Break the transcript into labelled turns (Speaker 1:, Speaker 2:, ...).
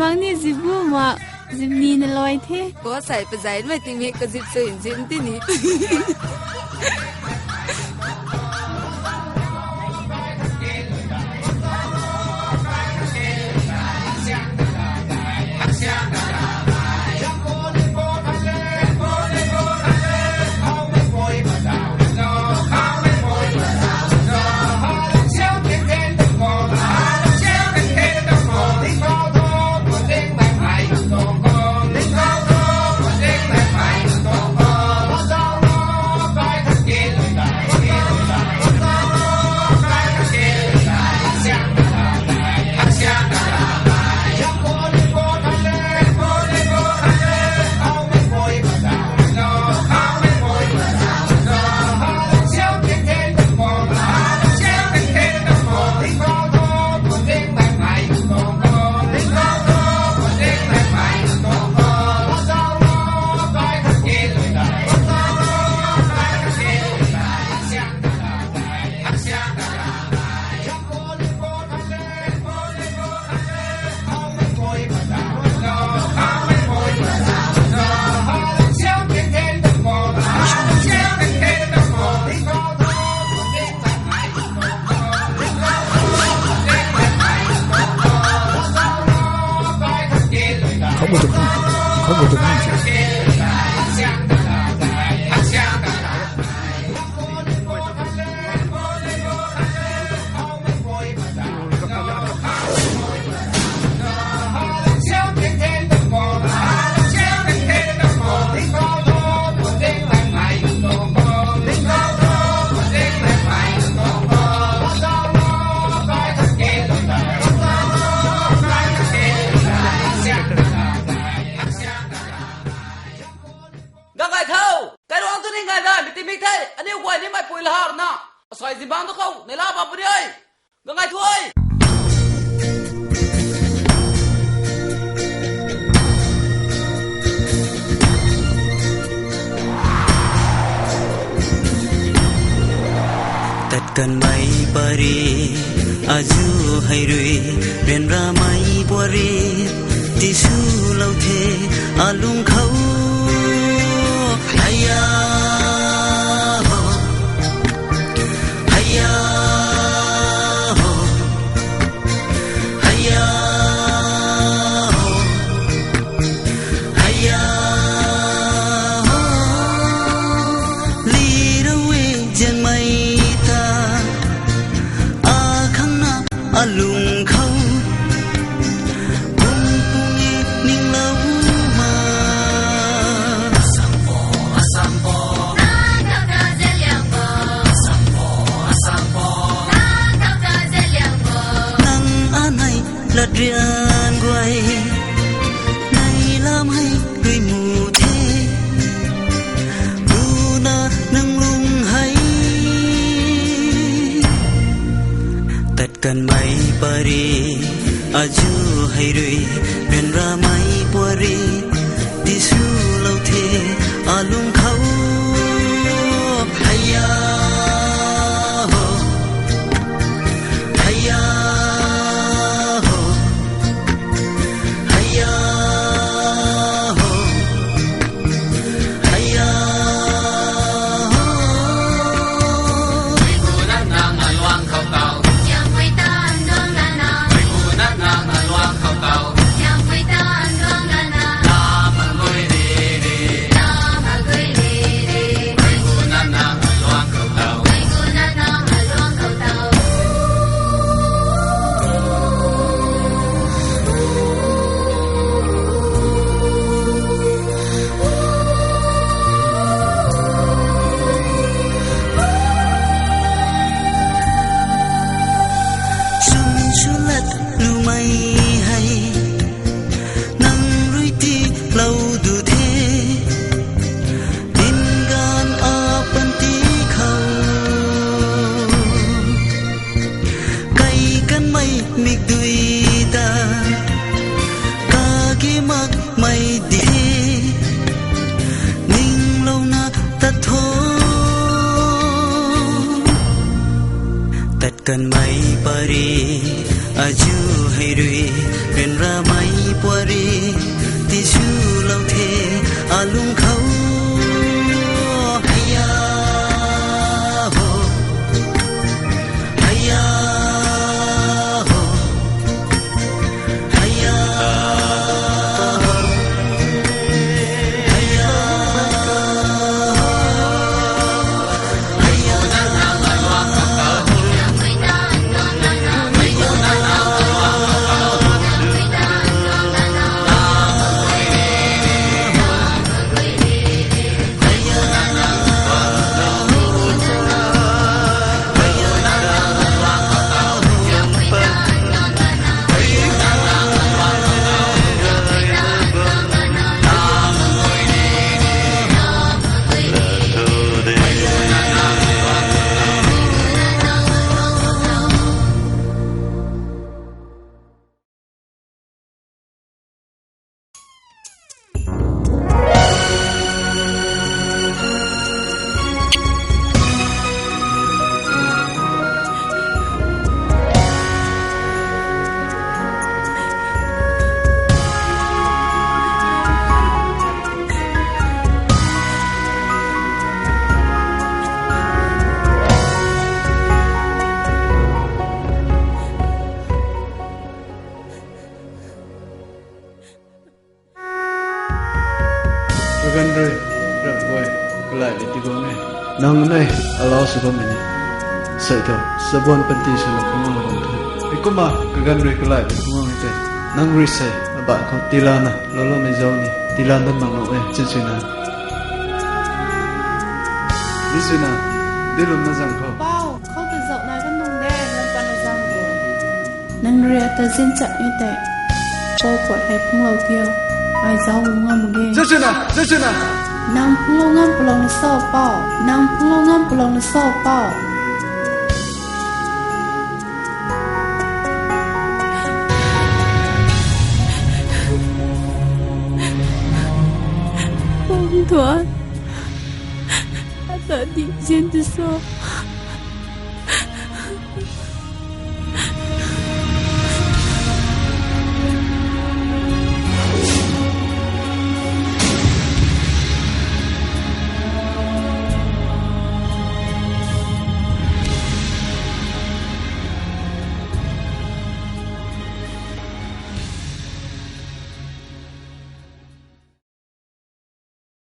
Speaker 1: mang ni zibu ma zimni na loi the
Speaker 2: ก็ใส่ไปใส่ไม่ติมีกระสิบสื่อสินที่นี่
Speaker 3: เขาบอกตรงนี้สิ
Speaker 4: ใส่สิบานตัวเขาในลาบไปเลยก็ไงถ้วย
Speaker 5: ตัดกันไม่ปรีอายุให้รวยเรียนราไม่ปวรีที่สู้เราเทอาลุงเขาไอ้ยาลุงเขาปุ้งปุ้งนิ่งเล่ามาสัมโปสัมโปน้าเขาเธอจะเลี้ยงบ่สัมโปสัมโปน้าเขาเธอจะเลี้ยงบ่นั่งอันให้ละเรียนไว้ในลำให้ด้วยหมู่เทบูนานั่งลุงให้ตัดกันไม่ปรีอายุให้รวยเป็นราไม่ปวรีที่สู้เราเทอาลุงเขาไอ้ยาไอ้ยาไอ้ยาไอ้ยามิกดุยตากากิมักไม่ดีนิ่งลงนะตัดโทตัดกันไม่ปรีอายุให้รวยเป็นราไม่ ปวรีติชูเหล่าเทอาลุงเขาให้ยาโหให้ยาโหให้ยา
Speaker 3: Gandre, boy, kelai di tiga ni. Nang ni, Allah subhanahu. Saya sebuah penting selok kamu orang tu. Iku mah kegandre kelai di kamu ni. Nang risai, abang kau tilana, lalu mezau ni, tilana dan makna cincina. Di sana, di rumah mazang kau.
Speaker 1: เป้าเขาจะจบนายก็นุ่งแดงแล้วกันนะจังเลยนังเรียแต่สิ้นจัดอยู่แต่โปปวดให้พวกเราเที่ยวไอ้เจ้าหงงมึงเอง
Speaker 3: Cincina.
Speaker 1: นางพวกเรางำปลงในโซ่เป้านางพวกเรางำปลงในโซ่เป้าผมถอนแต่ดิฉันจะโซ่